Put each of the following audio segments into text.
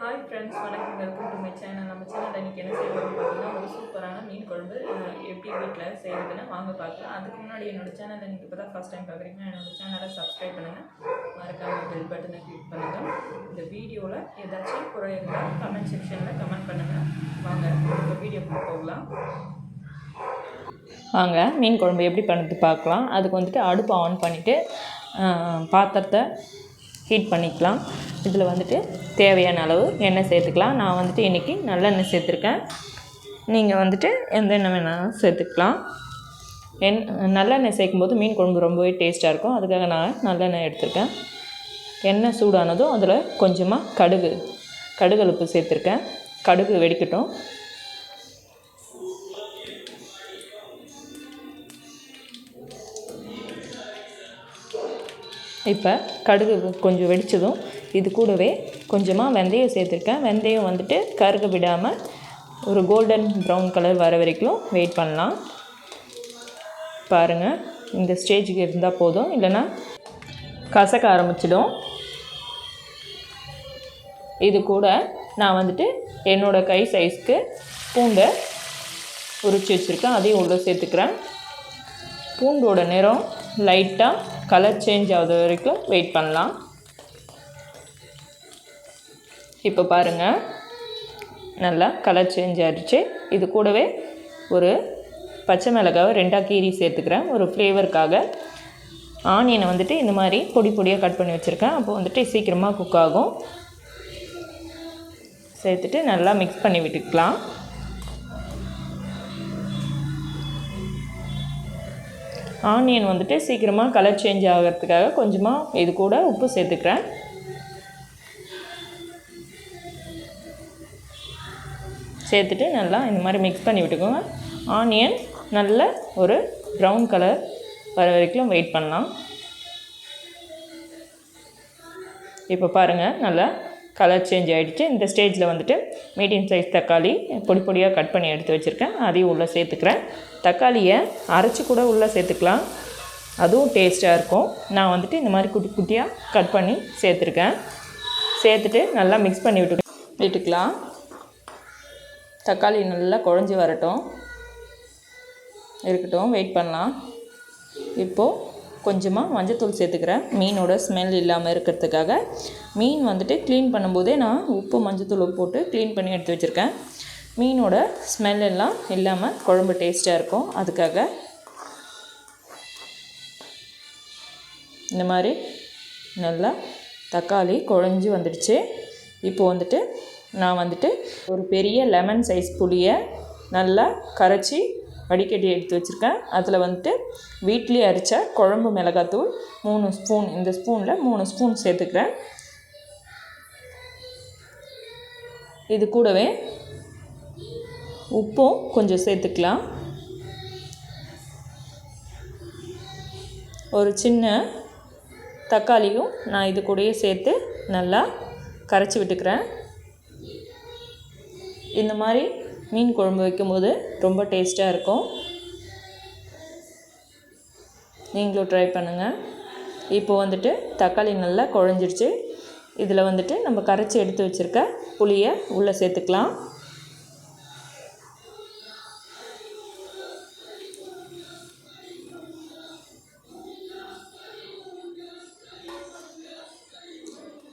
Hi friends, welcome to my channel. நம்ம சேனல்ல இன்னைக்கு என்ன செய்ய போறோம்னு பார்த்தீங்கன்னா ஒரு சூப்பரான மீன் குழம்பு எப்படி வீட்டில் செய்யறதுன்னு வாங்க பார்க்கலாம். அதுக்கு முன்னாடி என்னோட சேனலை நீங்கள் இப்போ தான் ஃபர்ஸ்ட் டைம் பார்க்குறீங்கன்னா என்னோட சேனலை சப்ஸ்கிரைப் பண்ணுங்கள், மறக்காம பெல் பட்டனை கிளிக் பண்ணுங்கள். இந்த வீடியோவில் ஏதாச்சும் குறை இருந்தால் கமெண்ட் செக்ஷனில் கமெண்ட் பண்ணுங்கள். வாங்க இப்போ வீடியோக்கு போகலாம். வாங்க மீன் குழம்பு எப்படி பண்ணுறது பார்க்கலாம். அதுக்கு வந்துட்டு அடுப்பை ஆன் பண்ணிவிட்டு பாத்திரத்தை ஹீட் பண்ணிக்கலாம். இதில் வந்துட்டு தேவையான அளவு எண்ணெய் சேர்த்துக்கலாம். நான் வந்துட்டு இன்றைக்கி நல்லெண்ணெய் சேர்த்துருக்கேன். நீங்கள் வந்துட்டு எந்த எண்ணெய் வேணாலும் சேர்த்துக்கலாம். நல்லெண்ணெய் சேர்க்கும்போது மீன் குழம்பு ரொம்பவே டேஸ்ட்டாக இருக்கும். அதுக்காக நான் நல்லெண்ணெய் எடுத்திருக்கேன். எண்ணெய் சூடானதும் அதில் கொஞ்சமாக கடுகு சேர்த்துருக்கேன். கடுகு வெடிக்கட்டும். இப்போ கடுகு கொஞ்சம் வெடித்ததும் இது கூடவே கொஞ்சமாக வெந்தயம் சேர்த்துருக்கேன். வெந்தயம் வந்துட்டு கருக விடாமல் ஒரு கோல்டன் ப்ரௌன் கலர் வர வரைக்கும் வெயிட் பண்ணலாம். பாருங்கள், இந்த ஸ்டேஜுக்கு இருந்தால் போதும், இல்லைன்னா கசக்க ஆரம்பிச்சிடும். இது கூட நான் வந்துட்டு என்னோடய கை சைஸ்க்கு பூண்டை உரித்து வச்சுருக்கேன். அதையும் உள்ளே சேர்த்துக்கிறேன். பூண்டோட நிறம் லைட்டாக கலர் சேஞ்ச் ஆகுது வரைக்கும் வெயிட் பண்ணலாம். இப்போ பாருங்கள், நல்லா கலர் சேஞ்ச் ஆகிடுச்சு. இது கூடவே ஒரு பச்சை மிளகாவை 2ஆக கீரி சேர்த்துக்கிறேன் ஒரு ஃப்ளேவருக்காக. ஆனியனை வந்துட்டு இந்த மாதிரி பொடி பொடியாக கட் பண்ணி வச்சுருக்கேன். அப்போ வந்துட்டு சீக்கிரமாக குக் ஆகும். சேர்த்துட்டு நல்லா மிக்ஸ் பண்ணி விட்டுக்கலாம். ஆனியன் வந்துட்டு சீக்கிரமாக கலர் சேஞ்ச் ஆகிறதுக்காக கொஞ்சமாக இது கூட உப்பு சேர்த்துக்கிறேன். சேர்த்துட்டு நல்லா இந்த மாதிரி மிக்ஸ் பண்ணி விட்டுக்கோங்க. ஆனியன் நல்ல ஒரு ப்ரௌன் கலர் வர வரைக்கும் வெயிட் பண்ணலாம். இப்போ பாருங்கள், நல்லா கலர் சேஞ்ச் ஆகிடுச்சு. இந்த ஸ்டேஜில் வந்துட்டு மீடியம் சைஸ் தக்காளி பொடி பொடியாக கட் பண்ணி எடுத்து வச்சுருக்கேன். அதையும் உள்ளே சேர்த்துக்கிறேன். தக்காளியை அரைச்சி கூட உள்ளே சேர்த்துக்கலாம், அதுவும் டேஸ்ட்டாக இருக்கும். நான் வந்துட்டு இந்த மாதிரி குட்டி குட்டியாக கட் பண்ணி சேர்த்துருக்கேன். சேர்த்துட்டு நல்லா மிக்ஸ் பண்ணி விட்டுக்கலாம். தக்காளி நல்லா குழஞ்சி இருக்கட்டும், வெயிட் பண்ணலாம். இப்போது கொஞ்சமாக மஞ்சத்தூள் சேர்த்துக்கிறேன், மீனோட ஸ்மெல் இல்லாமல் இருக்கிறதுக்காக. மீன் வந்துட்டு க்ளீன் பண்ணும்போதே நான் உப்பு மஞ்சத்தூள் போட்டு க்ளீன் பண்ணி எடுத்து வச்சுருக்கேன். மீனோட ஸ்மெல் எல்லாம் இல்லாமல் குழம்பு டேஸ்ட்டாக இருக்கும். அதுக்காக இந்த மாதிரி நல்லா தக்காளி குழஞ்சி வந்துடுச்சு. இப்போது வந்துட்டு நான் வந்துட்டு ஒரு பெரிய லெமன் சைஸ் புளியை நல்லா கரைச்சி வடிகட்டி எடுத்து வச்சுருக்கேன். அதில் வந்துட்டு வீட்டிலே அரைச்ச குழம்பு மிளகாத்தூள் 3 ஸ்பூன், இந்த ஸ்பூனில் 3 ஸ்பூன் சேர்த்துக்கிறேன். இது கூடவே உப்பும் கொஞ்சம் சேர்த்துக்கலாம். ஒரு சின்ன தக்காளியும் நான் இது கூடயே சேர்த்து நல்லா கரைச்சி விட்டுக்கிறேன். இந்த மாதிரி மீன் குழம்பு வைக்கும்போது ரொம்ப டேஸ்ட்டாக இருக்கும். நீங்களும் ட்ரை பண்ணுங்கள். இப்போது வந்துட்டு தக்காளி நல்லா குழஞ்சிடுச்சு. இதில் வந்துட்டு நம்ம கரைச்சி எடுத்து வச்சுருக்க புளியை உள்ளே சேர்த்துக்கலாம்.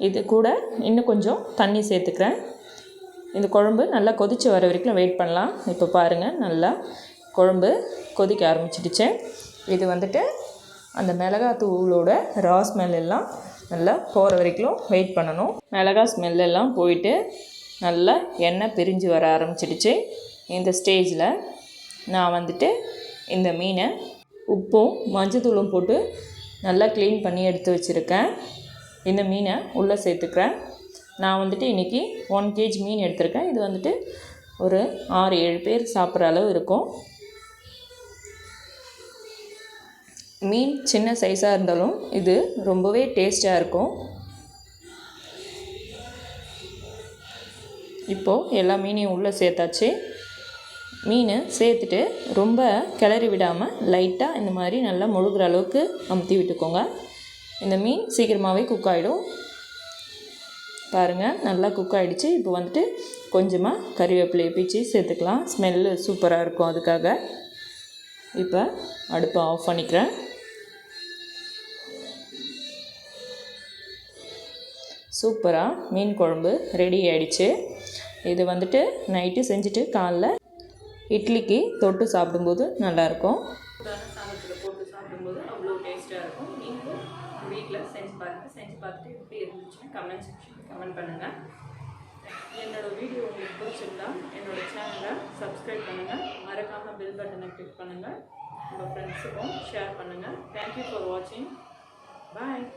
இது கூட இன்னும் கொஞ்சம் தண்ணி சேர்த்துக்கிறேன். இந்த குழம்பு நல்லா கொதித்து வர வரைக்கும் வெயிட் பண்ணலாம். இப்போ பாருங்கள், நல்லா குழம்பு கொதிக்க ஆரம்பிச்சிடுச்சு. இது வந்துட்டு அந்த மிளகாத்தூளோட ரா ஸ்மெல் எல்லாம் நல்லா போகிற வரைக்கும் வெயிட் பண்ணணும். மிளகா ஸ்மெல் எல்லாம் போயிட்டு நல்லா எண்ணெய் பிரிஞ்சு வர ஆரம்பிச்சிடுச்சு. இந்த ஸ்டேஜில் நான் வந்துட்டு இந்த மீனை உப்பும் மஞ்சத்தூளும் போட்டு நல்லா க்ளீன் பண்ணி எடுத்து வச்சுருக்கேன். இந்த மீனை உள்ளே சேர்த்துக்கிறேன். நான் வந்துட்டு இன்றைக்கி 1 kg மீன் எடுத்திருக்கேன். இது வந்துட்டு ஒரு 6-7 பேர் சாப்பிட்ற அளவு இருக்கும். மீன் சின்ன சைஸாக இருந்தாலும் இது ரொம்பவே டேஸ்ட்டாக இருக்கும். இப்போது எல்லா மீனையும் உள்ளே சேர்த்தாச்சு. மீன் சேர்த்துட்டு ரொம்ப கிளறி விடாமல் லைட்டாக இந்த மாதிரி நல்லா முழுகிற அளவுக்கு அமுத்தி விட்டுக்கோங்க. இந்த மீன் சீக்கிரமாகவே குக் ஆகிடும். பாருங்கள் நல்லா குக் ஆகிடுச்சு. இப்போ வந்துட்டு கொஞ்சமாக கறிவேப்பிலையை பிச்சு சேர்த்துக்கலாம். ஸ்மெல்லு சூப்பராக இருக்கும். அதுக்காக இப்போ அடுப்பை ஆஃப் பண்ணிக்கிறேன். சூப்பராக மீன் குழம்பு ரெடி ஆகிடுச்சு. இது வந்துட்டு நைட்டு செஞ்சுட்டு காலைல இட்லிக்கு தொட்டு சாப்பிடும்போது நல்லாயிருக்கும். சாதத்தில் போட்டு சாப்பிடும்போது அவ்வளோ டேஸ்ட்டாக இருக்கும். நீங்களும் வீட்டில் செஞ்சு பாருங்கள். செஞ்சு பார்த்துட்டு எப்படி இருந்துச்சுன்னு கமெண்ட் செக்ஷனில் கமெண்ட் பண்ணுங்கள். என்னோடய வீடியோ உங்களுக்கு பிடிச்சிருந்தா என்னோடய சேனலை சப்ஸ்கிரைப் பண்ணுங்கள். மறக்காமல் பெல் பட்டனை கிளிக் பண்ணுங்கள். உங்கள் ஃப்ரெண்ட்ஸுக்கும் ஷேர் பண்ணுங்கள். தேங்க்யூ ஃபார் வாட்சிங். பாய்.